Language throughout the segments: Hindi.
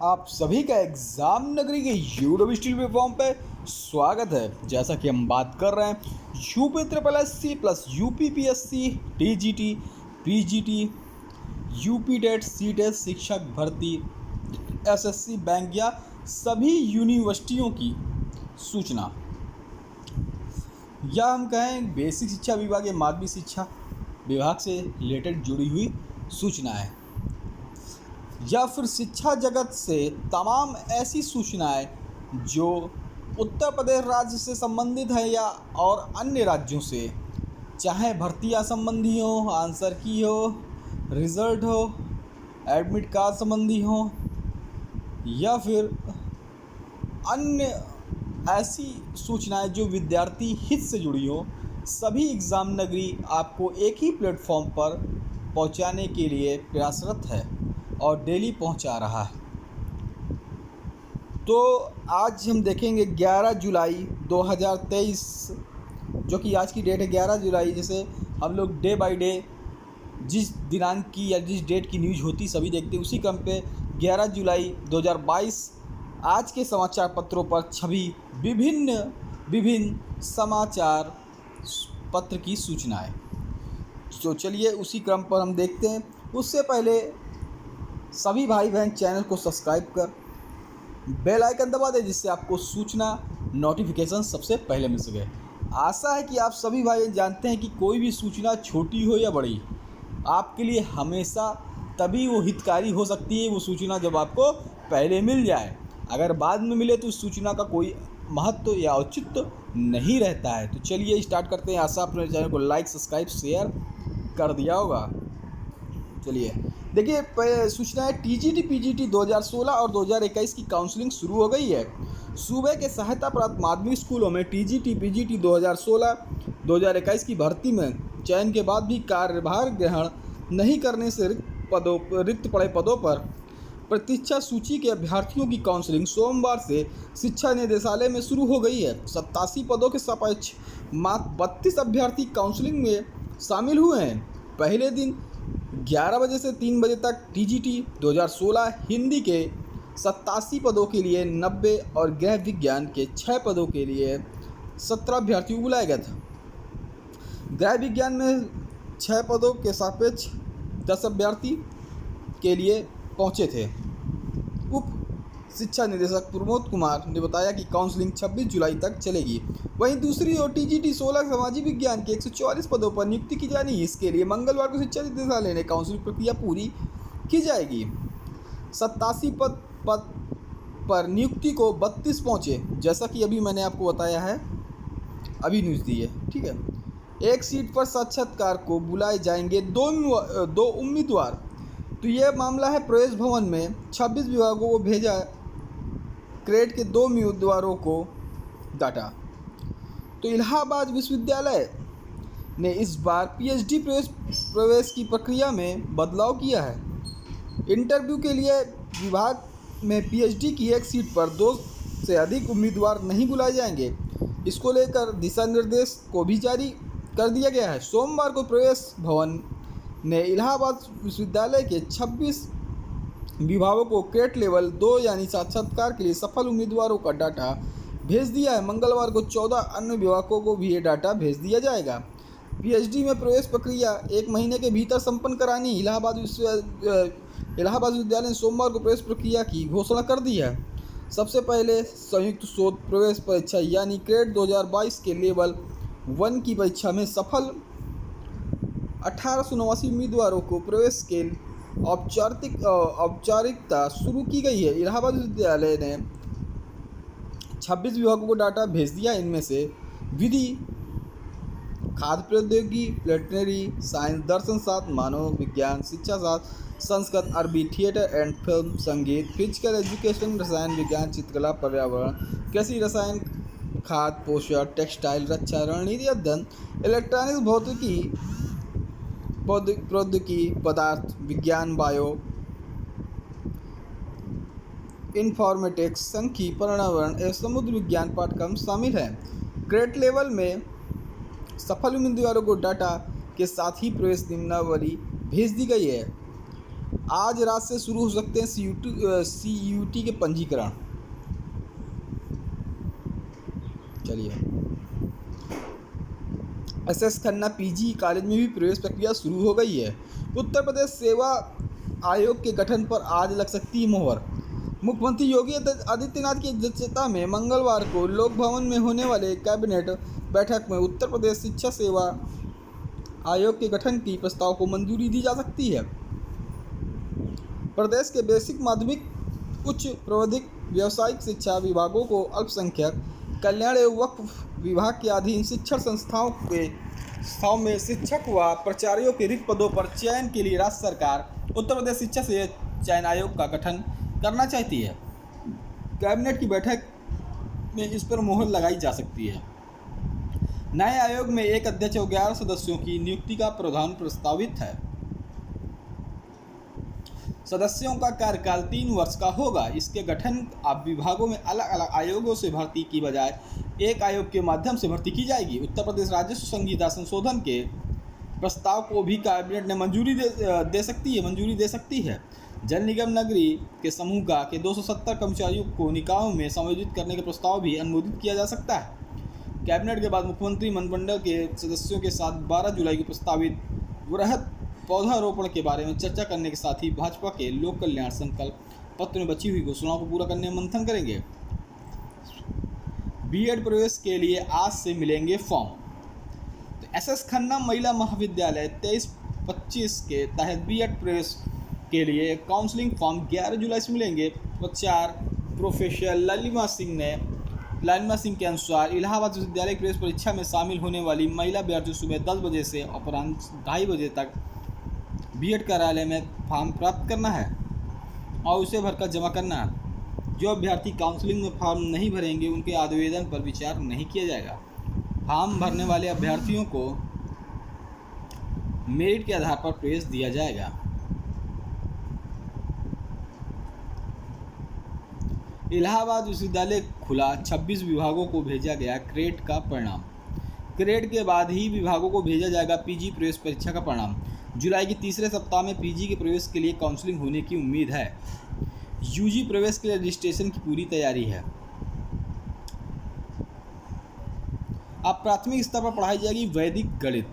आप सभी का एग्जाम नगरी के यूट्यूब स्टील प्लेटफॉर्म पे स्वागत है। जैसा कि हम बात कर रहे हैं UP triple S C plus UP P S C TGT PGT UP TET C TET शिक्षक भर्ती एसएससी बैंक या सभी यूनिवर्सिटियों की सूचना, या हम कहें बेसिक शिक्षा विभाग या माध्यमिक शिक्षा विभाग से रिलेटेड जुड़ी हुई सूचनाएं, या फिर शिक्षा जगत से तमाम ऐसी सूचनाएं जो उत्तर प्रदेश राज्य से संबंधित है या और अन्य राज्यों से, चाहे भर्तियां संबंधी हो, आंसर की हो, रिज़ल्ट हो, एडमिट कार्ड संबंधी हो, या फिर अन्य ऐसी सूचनाएं जो विद्यार्थी हित से जुड़ी हो, सभी एग्ज़ाम नगरी आपको एक ही प्लेटफॉर्म पर पहुंचाने के लिए प्रयासरत है और डेली पहुंचा रहा है। तो आज हम देखेंगे 11 जुलाई 2023, जो कि आज की डेट है 11 जुलाई। जैसे हम लोग डे बाय डे जिस दिनांक की या जिस डेट की न्यूज़ होती सभी देखते हैं, उसी क्रम पे 11 जुलाई 2022 आज के समाचार पत्रों पर छवि विभिन्न समाचार पत्र की सूचनाएं। तो चलिए उसी क्रम पर हम देखते हैं। उससे पहले सभी भाई बहन चैनल को सब्सक्राइब कर बेल आइकन दबा दें, जिससे आपको सूचना नोटिफिकेशन सबसे पहले मिल सके। आशा है कि आप सभी भाई जानते हैं कि कोई भी सूचना छोटी हो या बड़ी, आपके लिए हमेशा तभी वो हितकारी हो सकती है वो सूचना जब आपको पहले मिल जाए। अगर बाद में मिले तो उस सूचना का कोई महत्व या औचित्य नहीं रहता है। तो चलिए स्टार्ट करते हैं। आशा अपने चैनल को लाइक सब्सक्राइब शेयर कर दिया होगा। चलिए देखिए, सूचना है टीजीटी पीजीटी 2016 और 2021 की काउंसलिंग शुरू हो गई है। सूबे के सहायता प्राप्त माध्यमिक स्कूलों में टीजीटी पीजीटी 2016-2021 की भर्ती में चयन के बाद भी कार्यभार ग्रहण नहीं करने से रिक्त पड़े पदों पर प्रतीक्षा सूची के अभ्यर्थियों की काउंसलिंग सोमवार से शिक्षा निदेशालय में शुरू हो गई है। 87 पदों के सापेक्ष मात्र 32 अभ्यर्थी काउंसलिंग में शामिल हुए हैं। पहले दिन 11 बजे से 3 बजे तक टीजीटी 2016 हिंदी के 87 पदों के लिए 90 और गृह विज्ञान के 6 पदों के लिए 17 अभ्यर्थियों को बुलाया गया था। गृह विज्ञान में 6 पदों के सापेक्ष 10 अभ्यर्थी के लिए पहुंचे थे। उप शिक्षा निदेशक प्रमोद कुमार ने बताया कि काउंसलिंग 26 जुलाई तक चलेगी। वहीं दूसरी ओर टीजीटी 16 सामाजिक विज्ञान के 144 पदों पर नियुक्ति की जानी है। इसके लिए मंगलवार को शिक्षा निदेशालय ने काउंसलिंग प्रक्रिया पूरी की जाएगी। 87 पद पर नियुक्ति को 32 पहुँचे, जैसा कि अभी मैंने आपको बताया है, अभी न्यूज़ दी है, ठीक है। एक सीट पर साक्षात्कार को बुलाए जाएंगे दो उम्मीदवार। तो यह मामला है प्रवेश भवन में 26 विभागों को भेजा क्रेड के 2 उम्मीदवारों को डाटा। तो इलाहाबाद विश्वविद्यालय ने इस बार पीएचडी प्रवेश की प्रक्रिया में बदलाव किया है। इंटरव्यू के लिए विभाग में पीएचडी की एक सीट पर 2 से अधिक उम्मीदवार नहीं बुलाए जाएंगे। इसको लेकर दिशा निर्देश को भी जारी कर दिया गया है। सोमवार को प्रवेश भवन ने इलाहाबाद विश्वविद्यालय के 26 विभागों को क्रेट लेवल 2 यानी साक्षात्कार के लिए सफल उम्मीदवारों का डाटा भेज दिया है। मंगलवार को 14 अन्य विभागों को भी ये डाटा भेज दिया जाएगा। पीएचडी में प्रवेश प्रक्रिया 1 महीने के भीतर संपन्न करानी। इलाहाबाद विश्वविद्यालय ने सोमवार को प्रवेश प्रक्रिया की घोषणा कर दी है। सबसे पहले संयुक्त शोध प्रवेश परीक्षा यानी क्रेट 2022 के लेवल 1 की परीक्षा में सफल 1889 उम्मीदवारों को प्रवेश के औपचारिकता शुरू की गई है। इलाहाबाद विश्वविद्यालय ने 26 विभागों को डाटा भेज दिया। इनमें से विधि, खाद्य प्रौद्योगिकी, वेटरनरी साइंस, दर्शन शास्त्र, मानव विज्ञान, शिक्षा शास्त्र, संस्कृत, अरबी, थिएटर एंड फिल्म, संगीत, फिजिकल एजुकेशन, रसायन विज्ञान, चित्रकला, पर्यावरण, कृषि, रसायन, खाद्य, पोषण, टेक्सटाइल, रक्षा, रणनीति अध्ययन, इलेक्ट्रॉनिक्स, भौतिकी, प्रौद्योगिकी, पदार्थ विज्ञान, बायो इन्फॉर्मेटिक्स, सांख्यिकी, पर्यावरण एवं समुद्र विज्ञान पाठ्यक्रम शामिल हैं। ग्रेड लेवल में सफल उम्मीदवारों को डाटा के साथ ही प्रवेश नियमावली भेज दी गई है। आज रात से शुरू हो सकते हैं CUT के पंजीकरण। चलिए, SS खन्ना PG कॉलेज में भी प्रवेश प्रक्रिया शुरू हो गई है। उत्तर प्रदेश सेवा आयोग के गठन पर आज लग सकती है मोहर। मुख्यमंत्री योगी आदित्यनाथ की अध्यक्षता में मंगलवार को लोक भवन में होने वाले कैबिनेट बैठक में उत्तर प्रदेश शिक्षा सेवा आयोग के गठन की प्रस्ताव को मंजूरी दी जा सकती है। प्रदेश के बेसिक, माध्यमिक, उच्च प्राविधिक, व्यावसायिक शिक्षा विभागों को अल्पसंख्यक कल्याण एवं वक्फ विभाग के अधीन शिक्षण संस्थाओं में शिक्षक व प्राचार्यों के रिक्त पदों पर चयन के लिए राज्य सरकार उत्तर प्रदेश शिक्षा से चयन आयोग का गठन करना चाहती है। कैबिनेट की बैठक में इस पर मोहर लगाई जा सकती है। नए आयोग में एक अध्यक्ष और 11 सदस्यों की नियुक्ति का प्रावधान प्रस्तावित है। सदस्यों का कार्यकाल 3 वर्ष का होगा। इसके गठन अब विभागों में अलग अलग आयोगों से भर्ती की बजाय एक आयोग के माध्यम से भर्ती की जाएगी। उत्तर प्रदेश राजस्व संहिता संशोधन के प्रस्ताव को भी कैबिनेट ने मंजूरी दे सकती है। जल निगम नगरी के समूह के 270 कर्मचारियों को निकायों में समायोजित करने का प्रस्ताव भी अनुमोदित किया जा सकता है। कैबिनेट के बाद मुख्यमंत्री मंत्रिमंडल के सदस्यों के साथ 12 जुलाई को प्रस्तावित वृहद पौधारोपण के बारे में चर्चा करने के साथ ही भाजपा के लोक कल्याण संकल्प पत्र में बची हुई घोषणाओं को पूरा करने में मंथन करेंगे। बीएड प्रवेश के लिए आज से मिलेंगे फॉर्म। तो SS खन्ना महिला महाविद्यालय 23-25 के तहत बीएड प्रवेश के लिए काउंसलिंग फॉर्म 11 जुलाई से मिलेंगे। प्राचार्य प्रोफेसर लालिमा सिंह के अनुसार इलाहाबाद विश्वविद्यालय प्रवेश परीक्षा में शामिल होने वाली महिला अभ्यर्थियों सुबह 10 बजे से अपराह्न 2:30 बजे तक बीएड कार्यालय में फॉर्म प्राप्त करना है और उसे भरकर जमा करना है। जो अभ्यर्थी काउंसलिंग में फॉर्म नहीं भरेंगे उनके आवेदन पर विचार नहीं किया जाएगा। फॉर्म भरने वाले अभ्यर्थियों को मेरिट के आधार पर प्रवेश दिया जाएगा। इलाहाबाद विश्वविद्यालय खुला, 26 विभागों को भेजा गया क्रेट का परिणाम। क्रेट के बाद ही विभागों को भेजा जाएगा पीजी प्रवेश परीक्षा का परिणाम। जुलाई के तीसरे सप्ताह में पीजी के प्रवेश के लिए काउंसलिंग होने की उम्मीद है। यूजी प्रवेश के लिए रजिस्ट्रेशन की पूरी तैयारी है। अब प्राथमिक स्तर पर पढ़ाई जाएगी वैदिक गणित।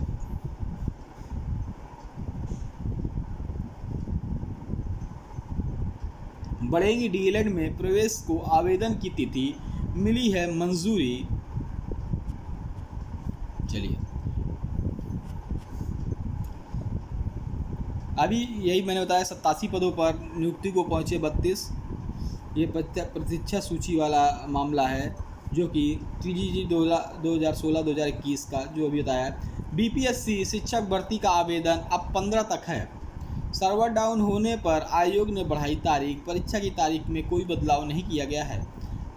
बढ़ेगी डीएलएड में प्रवेश को आवेदन की तिथि मिली है मंजूरी। चलिए, अभी यही मैंने बताया 87 पदों पर नियुक्ति को पहुंचे 32। ये प्रतीक्षा सूची वाला मामला है जो कि TGG 2016-2021 का जो अभी बताया। बीपीएससी शिक्षक भर्ती का आवेदन अब 15 तक है। सर्वर डाउन होने पर आयोग ने बढ़ाई तारीख। परीक्षा की तारीख में कोई बदलाव नहीं किया गया है।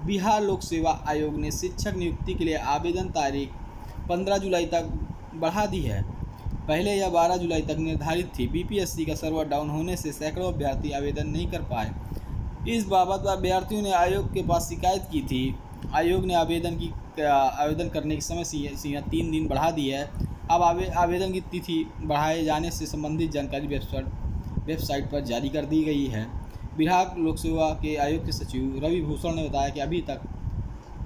बिहार लोक सेवा आयोग ने शिक्षक नियुक्ति के लिए आवेदन तारीख 15 जुलाई तक बढ़ा दी है। पहले यह 12 जुलाई तक निर्धारित थी। बीपीएससी का सर्वर डाउन होने से सैकड़ों अभ्यर्थी आवेदन नहीं कर पाए। इस बाबत अभ्यर्थियों ने आयोग के पास शिकायत की थी। आयोग ने आवेदन करने की समय सीमा 3 दिन बढ़ा दी है। अब आवेदन की तिथि बढ़ाए जाने से संबंधित जानकारी वेबसाइट पर जारी कर दी गई है। बिहार लोक सेवा के आयोग के सचिव रवि भूषण ने बताया कि अभी तक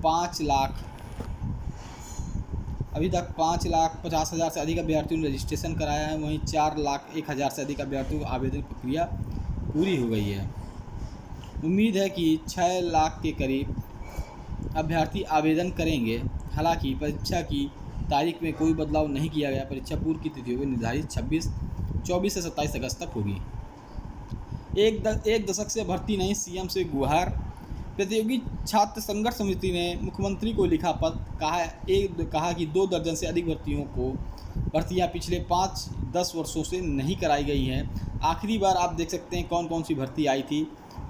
5,50,000 से अधिक अभ्यर्थियों ने रजिस्ट्रेशन कराया है। वहीं 4,01,000 से अधिक अभ्यर्थियों की आवेदन प्रक्रिया पूरी हो गई है। उम्मीद है कि 6 लाख के करीब अभ्यर्थी आवेदन करेंगे। हालांकि परीक्षा की तारीख में कोई बदलाव नहीं किया गया। परीक्षा पूर्व की तिथियों को निर्धारित 24 से 27 अगस्त तक होगी। एक दशक से भर्ती नहीं, सीएम से गुहार। प्रतियोगी छात्र संघर्ष समिति ने मुख्यमंत्री को लिखा पत्र। कहा कि 2 दर्जन से अधिक भर्तियां पिछले 5-10 वर्षों से नहीं कराई गई हैं। आखिरी बार आप देख सकते हैं कौन कौन सी भर्ती आई थी,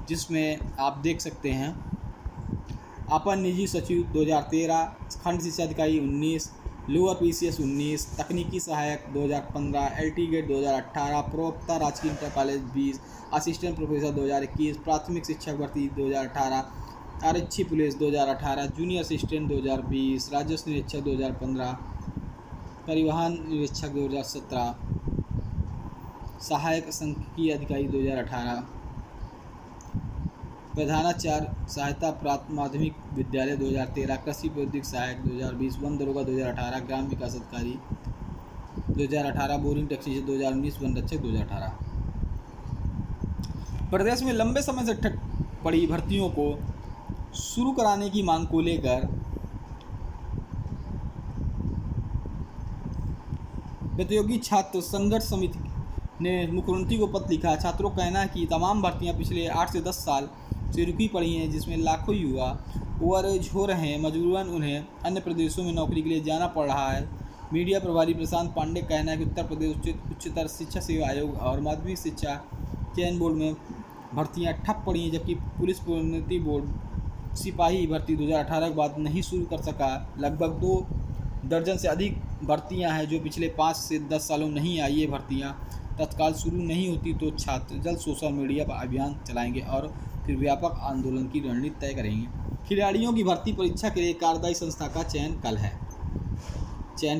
जिसमें आप देख सकते हैं अपर निजी सचिव 2013, खंड शिक्षा अधिकारी 19, लोअर पीसीएस 19, तकनीकी सहायक 2015, एलटी गेट 2018, प्रवक्ता राजकीय इंटर कॉलेज 20, असिस्टेंट प्रोफेसर 2021, प्राथमिक शिक्षक भर्ती 2018, आरक्षी पुलिस 2018, जूनियर असिस्टेंट 2020, राजस्व निरीक्षक 2015, परिवहन निरीक्षक 2017, सहायक सांख्यिकीय अधिकारी 2018, प्रधानाचार्य सहायता प्राप्त माध्यमिक विद्यालय 2013, कृषि प्रौद्योगिक सहायक 2020, वन दरोगा 2018, ग्राम विकास अधिकारी 2018, बोरिंग टेक्नीशियन 2019, वन रक्षक 2018। प्रदेश में लंबे समय से ठप पड़ी भर्तियों को शुरू कराने की मांग को लेकर प्रतियोगी छात्र संघर्ष समिति ने मुख्यमंत्री को पत्र लिखा। छात्रों का कहना है कि तमाम भर्तियां पिछले 8 से 10 साल से रुकी पड़ी हैं, जिसमें लाखों युवा ओवरएज हो रहे हैं। मजबूरन उन्हें अन्य प्रदेशों में नौकरी के लिए जाना पड़ रहा है। मीडिया प्रभारी प्रशांत पांडे का कहना है कि उत्तर प्रदेश उच्चतर शिक्षा सेवा आयोग और माध्यमिक शिक्षा चयन बोर्ड में भर्तियां ठप पड़ी हैं, जबकि पुलिस प्रोन्नति बोर्ड सिपाही भर्ती 2018 के बाद नहीं शुरू कर सका। लगभग 2 दर्जन से अधिक भर्तियां हैं जो पिछले 5 से 10 सालों में नहीं आई। ये भर्तियां तत्काल शुरू नहीं होती तो छात्र जल्द सोशल मीडिया पर अभियान चलाएंगे और फिर व्यापक आंदोलन की रणनीति तय करेंगे। खिलाड़ियों की भर्ती परीक्षा के लिए कार्यदायी संस्था का चयन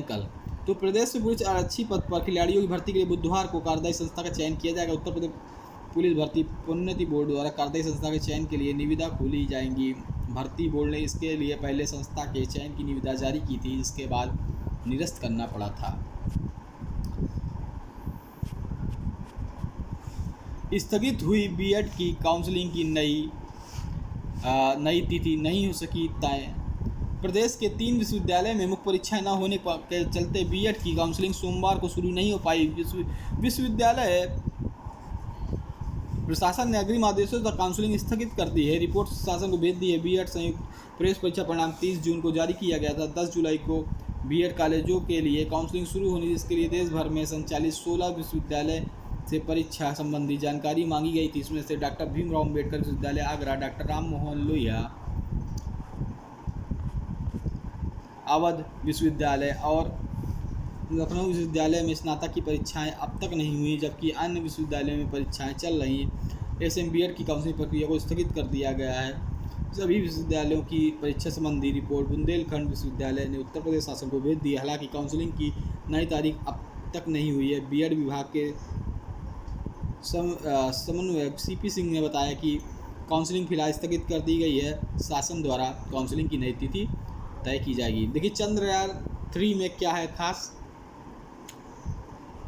कल। तो प्रदेश में पुलिस आरक्षी पद पर खिलाड़ियों की भर्ती के लिए बुधवार को कार्यदायी संस्था का चयन किया जाएगा। उत्तर प्रदेश पुलिस भर्ती प्रोन्नति बोर्ड द्वारा कार्यदायी संस्था के चयन के लिए निविदा खोली जाएंगी। भर्ती बोर्ड ने इसके लिए पहले संस्था के चयन की निविदा जारी की थी, जिसके बाद निरस्त करना पड़ा था। स्थगित हुई बीएड की काउंसलिंग की नई तिथि नहीं हो सकी तय। प्रदेश के 3 विश्वविद्यालय में मुख्य परीक्षाएं न होने के चलते बीएड की काउंसलिंग सोमवार को शुरू नहीं हो पाई। विश्वविद्यालय प्रशासन ने अग्रिम आदेशों तक काउंसलिंग स्थगित कर दी है। रिपोर्ट शासन को भेज दी है। बीएड संयुक्त प्रवेश परीक्षा परिणाम 30 जून को जारी किया गया था। 10 जुलाई को बीएड कॉलेजों के लिए काउंसलिंग शुरू होनी, जिसके लिए देश भर में संचालित 16 विश्वविद्यालय से परीक्षा संबंधी जानकारी मांगी गई थी। इसमें से डॉक्टर भीमराव अम्बेडकर विश्वविद्यालय आगरा, डॉक्टर राम मनोहर लोहिया अवध विश्वविद्यालय और लखनऊ विश्वविद्यालय में स्नातक की परीक्षाएं अब तक नहीं हुई, जबकि अन्य विश्वविद्यालयों में परीक्षाएं चल रही हैं। ऐसे में बीएड की काउंसलिंग प्रक्रिया को स्थगित कर दिया गया है। सभी विश्वविद्यालयों की परीक्षा संबंधी रिपोर्ट बुंदेलखंड विश्वविद्यालय ने उत्तर प्रदेश शासन को भेज दी। हालांकि काउंसलिंग की नई तारीख अब तक नहीं हुई है। बीएड विभाग के समन्वयक सीपी सिंह ने बताया कि काउंसलिंग फिलहाल स्थगित कर दी गई है। शासन द्वारा काउंसलिंग की नई तिथि तय की जाएगी। देखिए चंद्रयान 3 में क्या है खास,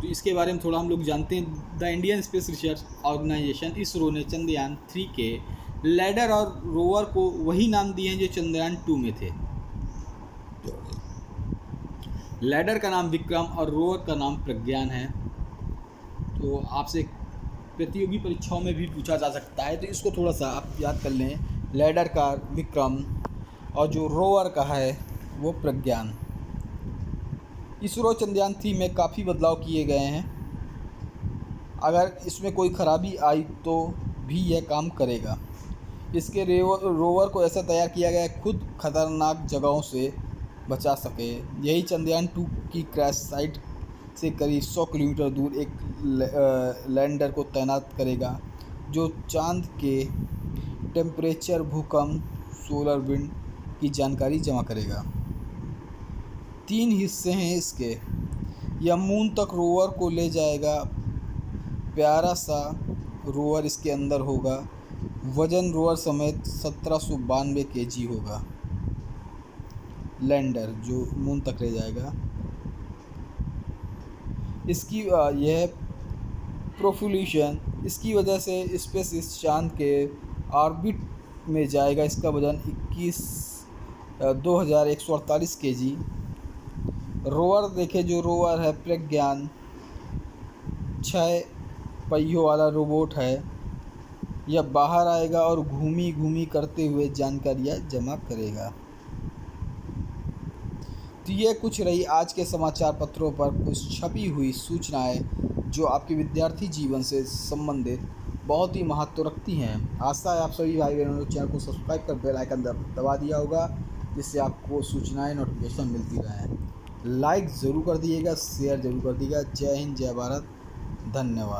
तो इसके बारे में थोड़ा हम लोग जानते हैं। The Indian Space Research Organisation ISRO ने चंद्रयान 3 के लैंडर और रोवर को वही नाम दिए हैं जो चंद्रयान 2 में थे। लैंडर का नाम विक्रम और रोवर का नाम प्रज्ञान है। तो आपसे प्रतियोगी परीक्षाओं में भी पूछा जा सकता है, तो इसको थोड़ा सा आप याद कर लें। लैंडर का विक्रम और जो रोवर का है वो प्रज्ञान। इसरो चंद्रयान 3 में काफ़ी बदलाव किए गए हैं। अगर इसमें कोई खराबी आई तो भी यह काम करेगा। इसके रोवर को ऐसा तैयार किया गया है खुद खतरनाक जगहों से बचा सके। यही चंद्रयान 2 की क्रैश साइट से करीब 100 किलोमीटर दूर एक लैंडर को तैनात करेगा, जो चांद के टेम्परेचर, भूकंप, सोलर विंड की जानकारी जमा करेगा। 3 हिस्से हैं इसके। यह मून तक रोवर को ले जाएगा। प्यारा सा रोवर इसके अंदर होगा। वजन रोवर समेत 1792 kg होगा। लैंडर जो मून तक ले जाएगा, इसकी यह प्रोपल्यूशन, इसकी वजह से स्पेस इस चांद के ऑर्बिट में जाएगा। इसका वजन 2148 kg। रोवर देखें, जो रोवर है प्रज्ञान 6 पहियों वाला रोबोट है। यह बाहर आएगा और घूमी करते हुए जानकारियाँ जमा करेगा। तो ये कुछ रही आज के समाचार पत्रों पर कुछ छपी हुई सूचनाएं जो आपके विद्यार्थी जीवन से संबंधित बहुत ही महत्व रखती हैं। आशा है आप सभी भाई बहनों ने चैनल को सब्सक्राइब कर बेल आइकन दबा दिया होगा, जिससे आपको सूचनाएं नोटिफिकेशन मिलती रहें। लाइक ज़रूर कर दिएगा, शेयर ज़रूर कर दिएगा। जय हिंद, जय भारत, धन्यवाद।